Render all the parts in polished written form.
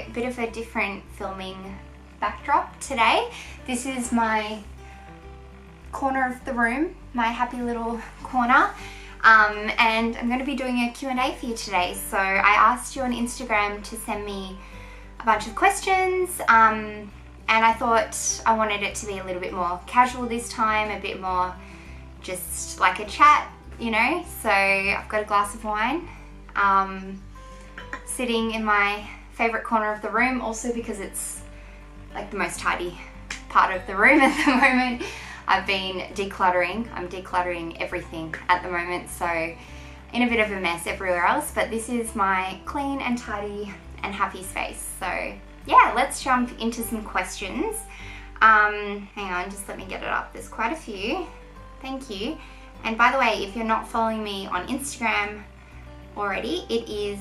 a bit of a different filming backdrop today. This is my corner of the room, my happy little corner, and I'm going to be doing a Q&A for you today. So I asked you on Instagram to send me a bunch of questions, and I thought I wanted it to be a little bit more casual this time, a bit more just like a chat, you know. So I've got a glass of wine sitting in my favorite corner of the room, also because it's like the most tidy part of the room at the moment. I've been decluttering. I'm decluttering everything at the moment, so in a bit of a mess everywhere else, but this is my clean and tidy and happy space. So yeah, let's jump into some questions. Hang on, just let me get it up. There's quite a few. Thank you. And by the way, if you're not following me on Instagram already, it is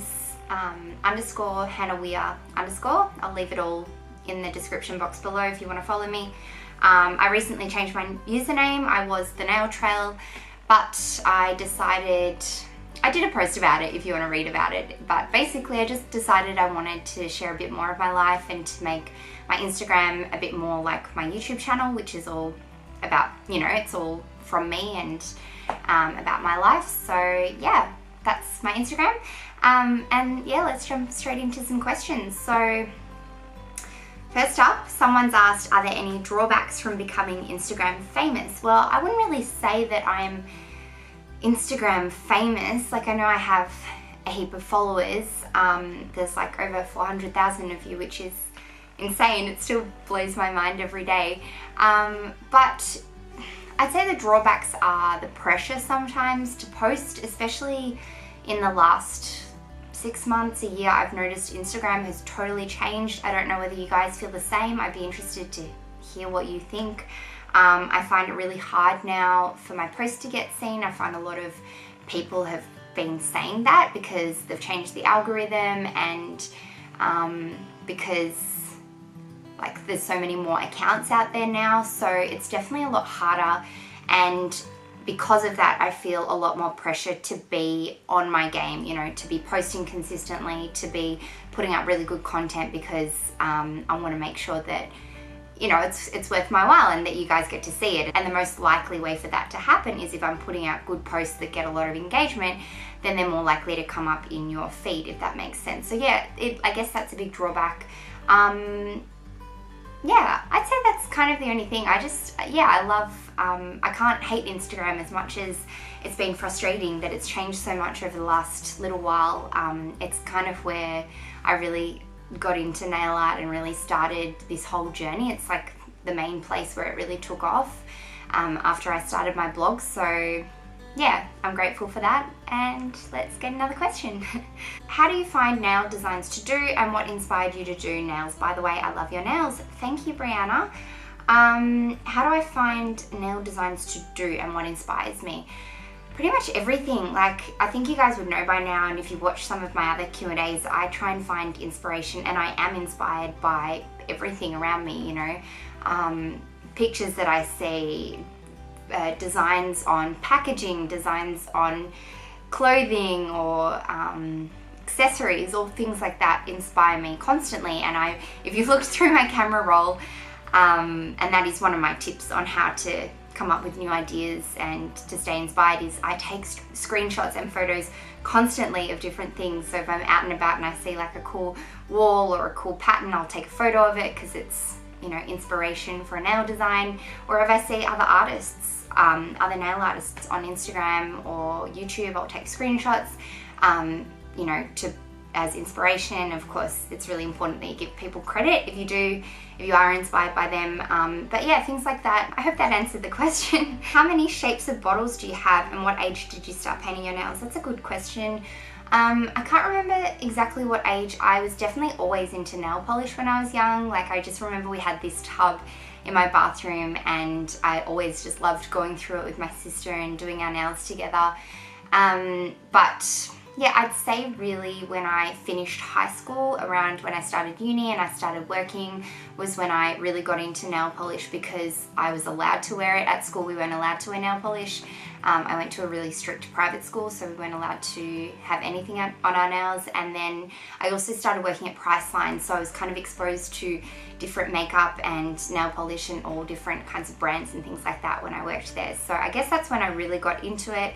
_ Hannah Weir _. I'll leave it all in the description box below if you want to follow me. I recently changed my username. I was the Nail Trail, but I decided, I did a post about it if you want to read about it, but basically I just decided I wanted to share a bit more of my life and to make my Instagram a bit more like my YouTube channel, which is all about, you know, it's all from me and about my life. So yeah, that's my Instagram. And yeah, let's jump straight into some questions. So first up, someone's asked, are there any drawbacks from becoming Instagram famous? Well, I wouldn't really say that I'm Instagram famous. Like, I know I have a heap of followers. There's like over 400,000 of you, which is insane. It still blows my mind every day. But I'd say the drawbacks are the pressure sometimes to post, especially in the last 6 months, a year. I've noticed Instagram has totally changed. I don't know whether you guys feel the same. I'd be interested to hear what you think. I find it really hard now for my posts to get seen. I find a lot of people have been saying that because they've changed the algorithm, and because like there's so many more accounts out there now, so it's definitely a lot harder. And because of that, I feel a lot more pressure to be on my game, you know, to be posting consistently, to be putting out really good content, because I want to make sure that, you know, it's worth my while and that you guys get to see it. And the most likely way for that to happen is if I'm putting out good posts that get a lot of engagement, then they're more likely to come up in your feed, if that makes sense. So yeah, I guess that's a big drawback. Yeah, I'd say that's kind of the only thing. I love, I can't hate Instagram as much as it's been frustrating that it's changed so much over the last little while. It's kind of where I really got into nail art and really started this whole journey. It's like the main place where it really took off after I started my blog. So yeah, I'm grateful for that. And let's get another question. How do you find nail designs to do, and what inspired you to do nails? By the way, I love your nails. Thank you, Brianna. How do I find nail designs to do and what inspires me? Pretty much everything. Like, I think you guys would know by now, and if you watch some of my other Q&As, I try and find inspiration, and I am inspired by everything around me, you know. Pictures that I see, designs on packaging, designs on clothing or accessories, or things like that inspire me constantly. And if you've looked through my camera roll, and that is one of my tips on how to come up with new ideas and to stay inspired, is I take screenshots and photos constantly of different things. So if I'm out and about and I see like a cool wall or a cool pattern, I'll take a photo of it because it's, you know, inspiration for a nail design. Or if I see other artists, other nail artists on Instagram or YouTube, I'll take screenshots, you know, as inspiration. Of course, it's really important that you give people credit if you are inspired by them. But yeah, things like that. I hope that answered the question. How many shapes of bottles do you have, and what age did you start painting your nails? That's a good question. I can't remember exactly what age. I was definitely always into nail polish when I was young. Like, I just remember we had this tub in my bathroom, and I always just loved going through it with my sister and doing our nails together. But yeah, I'd say really when I finished high school, around when I started uni and I started working, was when I really got into nail polish, because I was allowed to wear it. At school we weren't allowed to wear nail polish. I went to a really strict private school, so we weren't allowed to have anything on our nails. And then I also started working at Priceline, so I was kind of exposed to different makeup and nail polish and all different kinds of brands and things like that when I worked there. So I guess that's when I really got into it.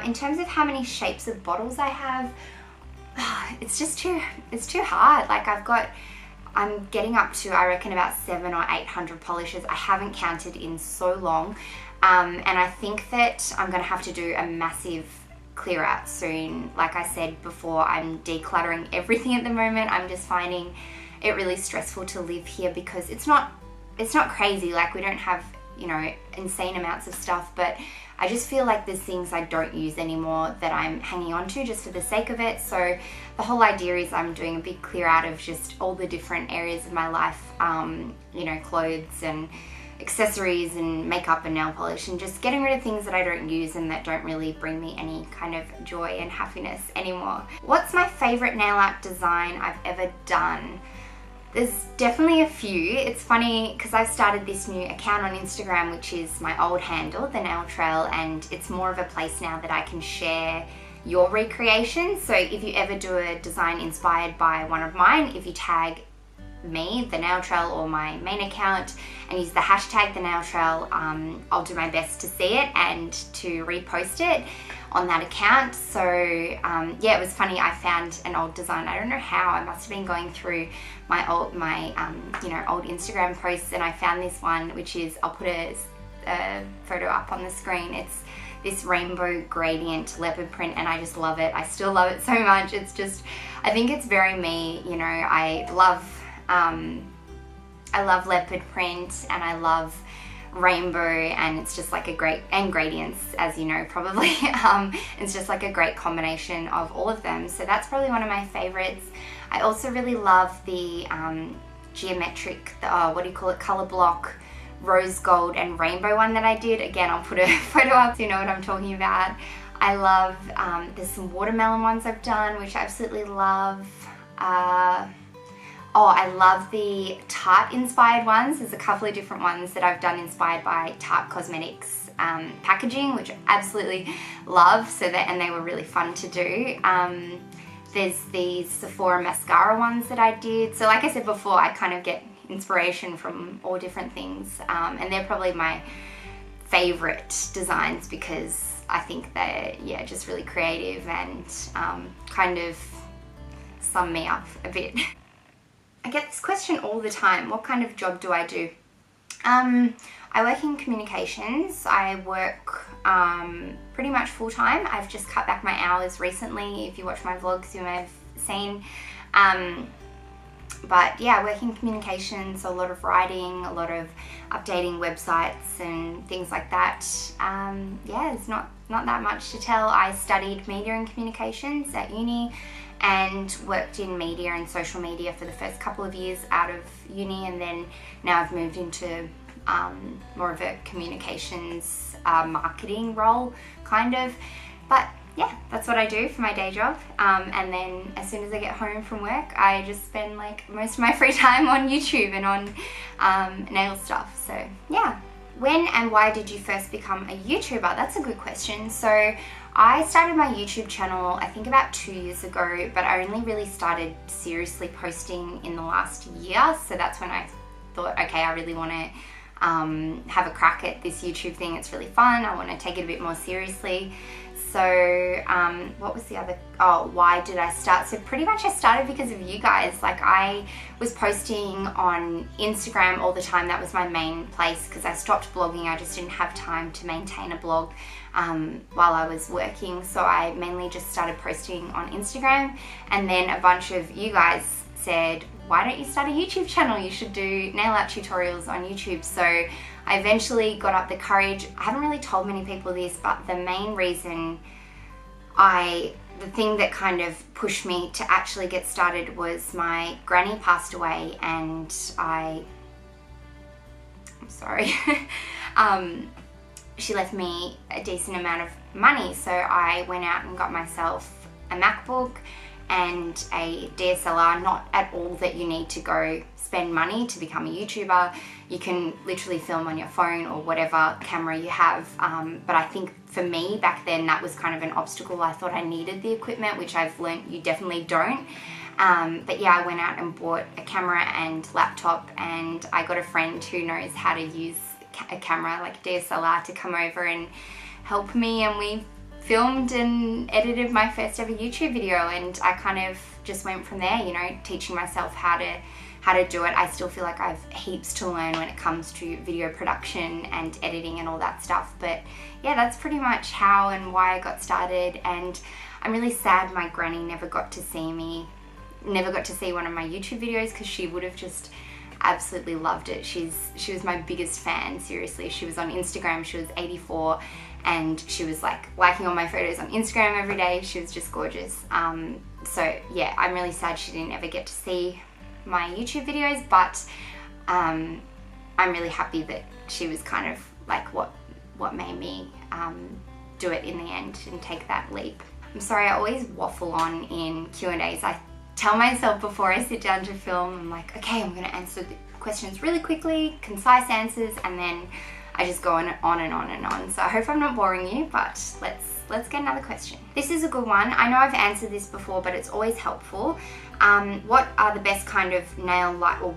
In terms of how many shapes of bottles I have, it's too hard. Like I'm getting up to, I reckon, about 700 or 800 polishes. I haven't counted in so long. And I think that I'm gonna have to do a massive clear out soon. Like I said before, I'm decluttering everything at the moment. I'm just finding it really stressful to live here because it's not crazy. Like, we don't have, you know, insane amounts of stuff, but I just feel like there's things I don't use anymore that I'm hanging on to just for the sake of it. So the whole idea is I'm doing a big clear out of just all the different areas of my life, you know, clothes and accessories and makeup and nail polish, and just getting rid of things that I don't use and that don't really bring me any kind of joy and happiness anymore. What's my favorite nail art design I've ever done? There's definitely a few. It's funny because I've started this new account on Instagram, which is my old handle, The Nail Trail, and it's more of a place now that I can share your recreations. So if you ever do a design inspired by one of mine, if you tag me, The Nail Trail, or my main account, and use the hashtag The Nail Trail, I'll do my best to see it and to repost it on that account. So yeah, it was funny. I found an old design. I don't know how. I must have been going through my old you know, old Instagram posts, and I found this one, which is, I'll put a photo up on the screen. It's this rainbow gradient leopard print, and I just love it. I still love it so much. It's just, I think it's very me. You know, I love leopard print, and I love rainbow, and it's just like a great, and gradients, as you know probably. It's just like a great combination of all of them. So that's probably one of my favorites. I also really love the geometric, what do you call it, color block rose gold and rainbow one that I did. Again, I'll put a photo up so you know what I'm talking about. I love, there's some watermelon ones I've done, which I absolutely love. Oh, I love the Tarte inspired ones. There's a couple of different ones that I've done inspired by Tarte Cosmetics packaging, which I absolutely love. And they were really fun to do. There's these Sephora mascara ones that I did. So like I said before, I kind of get inspiration from all different things. And they're probably my favorite designs because I think they're, yeah, just really creative and kind of sum me up a bit. I get this question all the time. What kind of job do I do? I work in communications. I work pretty much full time. I've just cut back my hours recently. If you watch my vlogs, you may have seen. But yeah, I work in communications, a lot of writing, a lot of updating websites and things like that. Yeah, it's not that much to tell. I studied media and communications at uni and worked in media and social media for the first couple of years out of uni, and then now I've moved into more of a communications marketing role, kind of. But yeah, that's what I do for my day job. And then as soon as I get home from work, I just spend like most of my free time on YouTube and on nail stuff. So yeah. When and why did you first become a YouTuber? That's a good question. So I started my YouTube channel I think about 2 years ago, but I only really started seriously posting in the last year. So that's when I thought, okay, I really want to have a crack at this YouTube thing. It's really fun. I want to take it a bit more seriously. So what was the other, oh, why did I start? So pretty much I started because of you guys. Like, I was posting on Instagram all the time. That was my main place because I stopped blogging. I just didn't have time to maintain a blog while I was working. So I mainly just started posting on Instagram, and then a bunch of you guys said, why don't you start a YouTube channel? You should do nail art tutorials on YouTube. So I eventually got up the courage. I haven't really told many people this, but the main reason the thing that kind of pushed me to actually get started was my granny passed away, and I'm sorry, she left me a decent amount of money. So I went out and got myself a MacBook and a DSLR. Not at all that you need to go spend money to become a YouTuber. You can literally film on your phone or whatever camera you have, but I think for me back then that was kind of an obstacle. I thought I needed the equipment, which I've learned you definitely don't. But yeah, I went out and bought a camera and laptop, and I got a friend who knows how to use a camera like DSLR to come over and help me, and we filmed and edited my first ever YouTube video, and I kind of just went from there, you know, teaching myself how to do it. I still feel like I've heaps to learn when it comes to video production and editing and all that stuff, but yeah, that's pretty much how and why I got started. And I'm really sad my granny never got to see one of my YouTube videos, because she would have just absolutely loved it. She was my biggest fan, seriously. She was on Instagram, she was 84, and she was like liking all my photos on Instagram every day. She was just gorgeous. So yeah, I'm really sad she didn't ever get to see my YouTube videos, but I'm really happy that she was kind of like what made me do it in the end and take that leap. I'm sorry, I always waffle on in Q&As. I tell myself before I sit down to film, I'm like, okay, I'm gonna answer the questions really quickly, concise answers, and then I just go on and on and on and on. So I hope I'm not boring you, but let's get another question. This is a good one. I know I've answered this before, but it's always helpful. What are the best kind of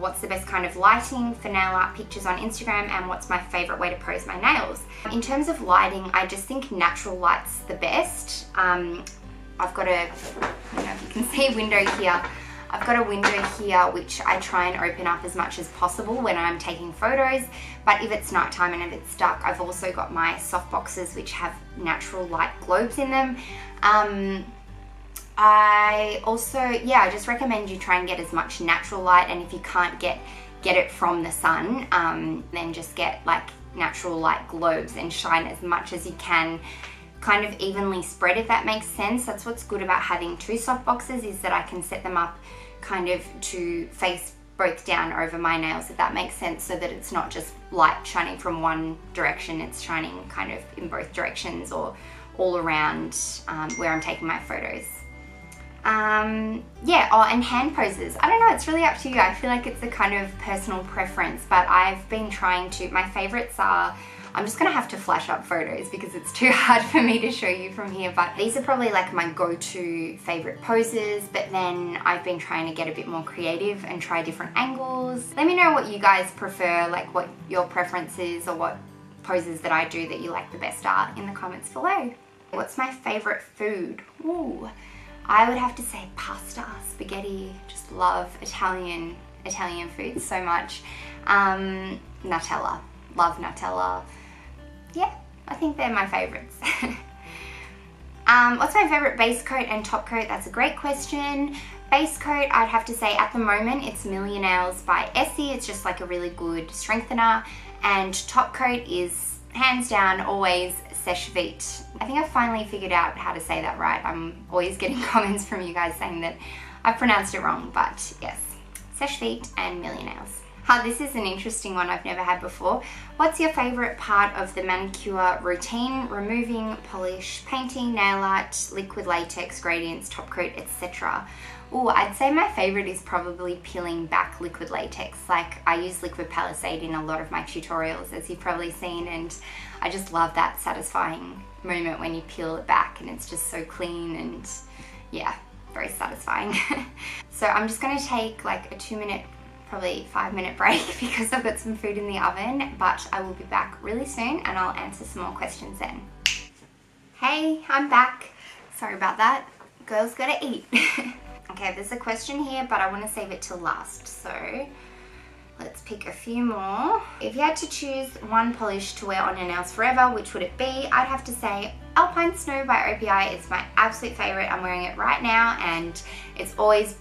what's the best kind of lighting for nail art pictures on Instagram, and what's my favorite way to pose my nails? In terms of lighting, I just think natural light's the best. I've got I don't know if you can see a window here. I've got a window here which I try and open up as much as possible when I'm taking photos, but if it's nighttime and if it's dark, I've also got my soft boxes which have natural light globes in them. I just recommend you try and get as much natural light, and if you can't get it from the sun, then just get like natural light globes and shine as much as you can, kind of evenly spread, if that makes sense. That's what's good about having two soft boxes, is that I can set them up kind of to face both down over my nails, if that makes sense, so that it's not just light shining from one direction, it's shining kind of in both directions or all around where I'm taking my photos. And hand poses. I don't know, it's really up to you. I feel like it's a kind of personal preference, but I've been trying to, my favorites are, I'm just gonna have to flash up photos because it's too hard for me to show you from here, but these are probably like my go-to favorite poses, but then I've been trying to get a bit more creative and try different angles. Let me know what you guys prefer, like what your preference is, or what poses that I do that you like the best are in the comments below. What's my favorite food? Ooh, I would have to say pasta, spaghetti. Just love Italian food so much. Nutella, love Nutella. Yeah, I think they're my favorites. What's my favorite base coat and top coat? That's a great question. Base coat, I'd have to say at the moment it's Millionaires by Essie. It's just like a really good strengthener. And top coat is hands down always Seche Vite. I think I finally figured out how to say that right. I'm always getting comments from you guys saying that I pronounced it wrong, but yes, Seche Vite and Millionaires. This is an interesting one I've never had before. What's your favorite part of the manicure routine? Removing, polish, painting, nail art, liquid latex, gradients, top coat, etc. Oh, I'd say my favorite is probably peeling back liquid latex. Like, I use liquid palisade in a lot of my tutorials, as you've probably seen, and I just love that satisfying moment when you peel it back and it's just so clean, and yeah, very satisfying. So I'm just gonna take like a 2-minute, probably 5-minute break because I've got some food in the oven, but I will be back really soon and I'll answer some more questions then. Hey, I'm back. Sorry about that. Girls gotta eat. Okay, there's a question here, but I want to save it till last, so let's pick a few more. If you had to choose one polish to wear on your nails forever, which would it be? I'd have to say Alpine Snow by OPI. It's my absolute favorite. I'm wearing it right now, and it's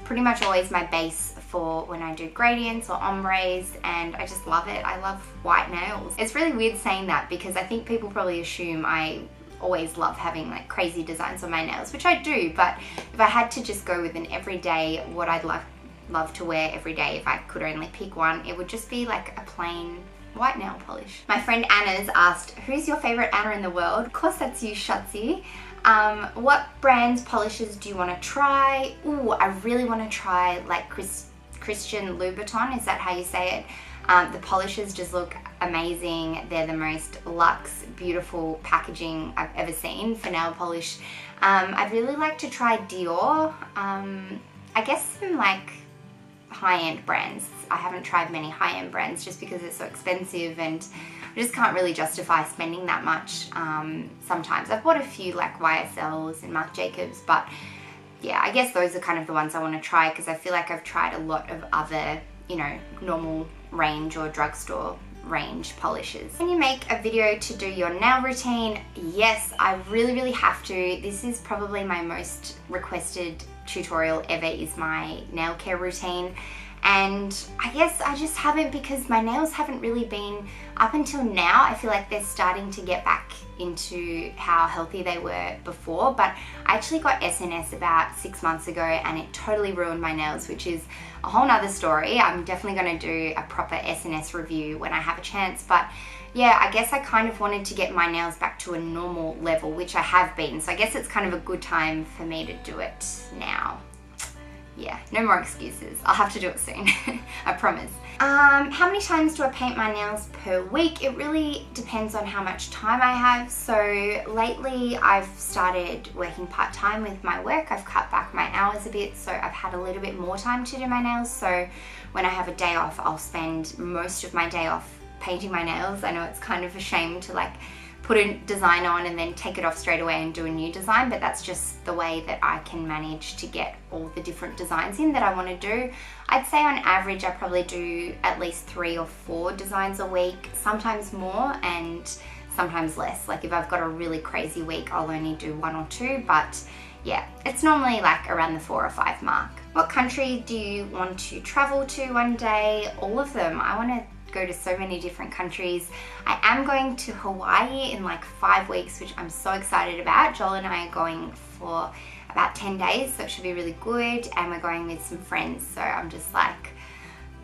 pretty much always my base for when I do gradients or ombres, and I just love it. I love white nails. It's really weird saying that because I think people probably assume I always love having like crazy designs on my nails, which I do, but if I had to just go with an everyday, what I'd love to wear every day, if I could only pick one, it would just be like a plain white nail polish. My friend Anna's asked, who's your favorite Anna in the world? Of course that's you, Shutzy. What brands, polishes do you want to try? Ooh, I really want to try like Christian Louboutin, is that how you say it? The polishes just look amazing. They're the most luxe, beautiful packaging I've ever seen for nail polish. I'd really like to try Dior. I guess some like high-end brands. I haven't tried many high-end brands just because it's so expensive and I just can't really justify spending that much sometimes. I've bought a few like YSLs and Marc Jacobs, but yeah, I guess those are kind of the ones I want to try because I feel like I've tried a lot of other, you know, normal range or drugstore range polishes. Can you make a video to do your nail routine? Yes, I really have to. This is probably my most requested tutorial ever, is my nail care routine. And I guess I just haven't, because my nails haven't really been, up until now, I feel like they're starting to get back into how healthy they were before, but I actually got SNS about 6 months ago and it totally ruined my nails, which is a whole nother story. I'm definitely going to do a proper SNS review when I have a chance, but yeah, I guess I kind of wanted to get my nails back to a normal level, which I have been, so I guess it's kind of a good time for me to do it now. Yeah, no more excuses. I'll have to do it soon, I promise. How many times do I paint my nails per week? It really depends on how much time I have. So lately I've started working part-time with my work. I've cut back my hours a bit, so I've had a little bit more time to do my nails. So when I have a day off, I'll spend most of my day off painting my nails. I know it's kind of a shame to like put a design on and then take it off straight away and do a new design, but that's just the way that I can manage to get all the different designs in that I want to do. I'd say on average I probably do at least 3 or 4 designs a week, sometimes more and sometimes less. Like if I've got a really crazy week, I'll only do 1 or 2, but yeah, it's normally like around the 4 or 5 mark. What country do you want to travel to one day? All of them. I want to go to so many different countries. I am going to Hawaii in like 5 weeks, which I'm so excited about. Joel and I are going for about 10 days, so it should be really good, and we're going with some friends, so I'm just like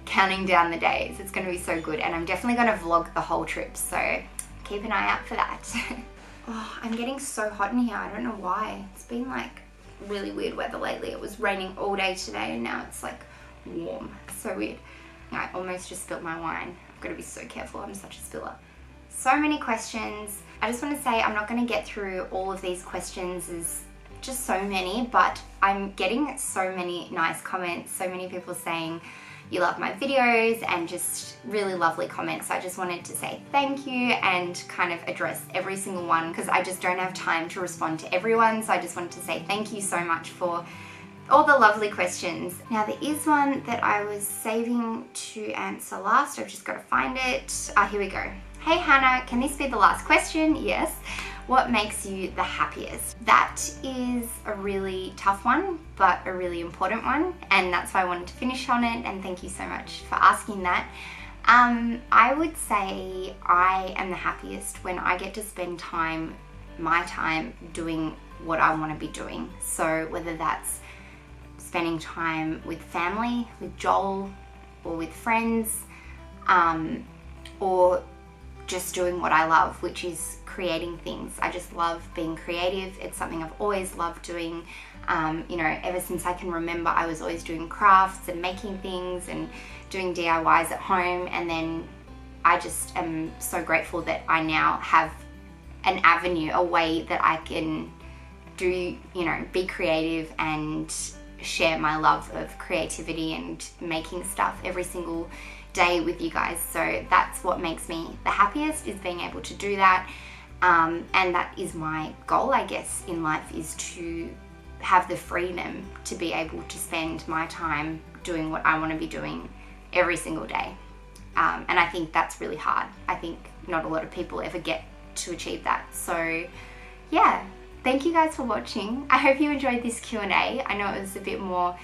counting down the days. It's going to be so good, and I'm definitely going to vlog the whole trip, so keep an eye out for that. Oh, I'm getting so hot in here. I don't know why. It's been like really weird weather lately. It was raining all day today and now it's like warm. So weird. I almost just spilled my wine. I've got to be so careful. I'm such a spiller. So many questions. I just want to say I'm not going to get through all of these questions. There's just so many, but I'm getting so many nice comments. So many people saying you love my videos and just really lovely comments. So I just wanted to say thank you and kind of address every single one because I just don't have time to respond to everyone. So I just wanted to say thank you so much for all the lovely questions. Now there is one that I was saving to answer last. I've just got to find it. Here we go. Hey Hannah, can this be the last question? Yes. What makes you the happiest? That is a really tough one, but a really important one, and that's why I wanted to finish on it, and thank you so much for asking that. I would say I am the happiest when I get to spend my time doing what I want to be doing. So whether that's spending time with family, with Joel, or with friends, or just doing what I love, which is creating things. I just love being creative. It's something I've always loved doing. You know, ever since I can remember, I was always doing crafts and making things and doing DIYs at home, and then I just am so grateful that I now have an avenue, a way that I can do, you know, be creative and share my love of creativity and making stuff every single day with you guys. So that's what makes me the happiest, is being able to do that. And that is my goal, I guess, in life, is to have the freedom to be able to spend my time doing what I want to be doing every single day. And I think that's really hard. I think not a lot of people ever get to achieve that. So yeah, thank you guys for watching. I hope you enjoyed this Q&A. I know it was a bit more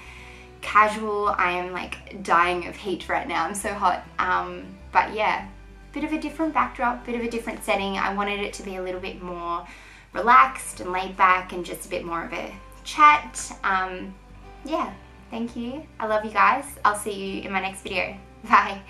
casual. I am like dying of heat right now. I'm so hot. But yeah, bit of a different backdrop, bit of a different setting. I wanted it to be a little bit more relaxed and laid back and just a bit more of a chat. Yeah, thank you. I love you guys. I'll see you in my next video. Bye.